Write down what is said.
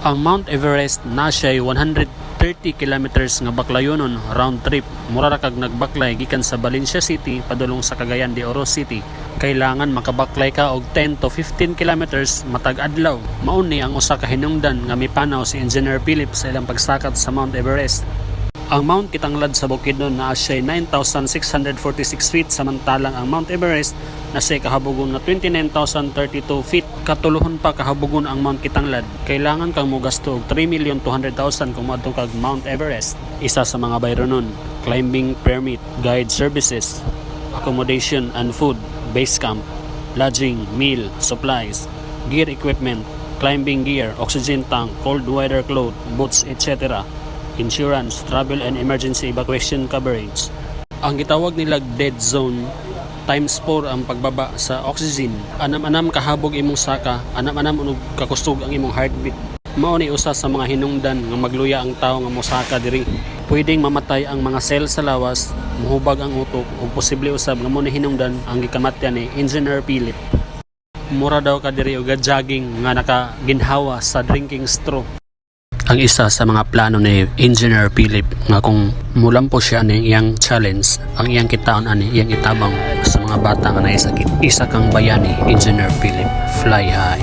Ang Mount Everest na siya 130 kilometers nga baklayonon round trip. Mura ra kag nagbaklay gikan sa Valencia City padulong sa Cagayan de Oro City. Kailangan makabaklay ka og 10 to 15 kilometers matag adlaw. Mao ni ang usa ka hinungdan nga mipanaw si Engineer Philip sa ilang pagsakat sa Mount Everest. Ang Mount Kitanglad sa Bukidnon na siya 9,646 feet samantalang ang Mount Everest na siya kahabugon na 29,032 feet. Katuluhon pa kahabugon ang Mount Kitanglad. Kailangan kang mogasto og 3,200,000 kung moadto kag Mount Everest. Isa sa mga bayro nun, climbing permit, guide services, accommodation and food, base camp, lodging, meal, supplies, gear equipment, climbing gear, oxygen tank, cold weather clothes, boots, etc. Insurance, travel and emergency evacuation coverage. Ang gitawag nila dead zone, times 4 ang pagbaba sa oxygen. Anam-anam kahabog imong saka, anam-anam unog kakusog ang imong heartbeat. Mao ni usa sa mga hinungdan nga magluya ang tawo nga mosaka diri. Pwedeng mamatay ang mga cell sa lawas, muhubag ang utok ug posible usab nga mo ni hinungdan ang gikamatyan ni Engineer Philip. Mura daw ka diri og jogging nga nakaginhawa sa drinking straw. Ang isa sa mga plano ni Engineer Philip nga kung mulampo siya ng iyang challenge, ang iyang kitaon ani iyang itabang sa mga bata nga naisakit. Isa kang bayani, Engineer Philip. Fly high.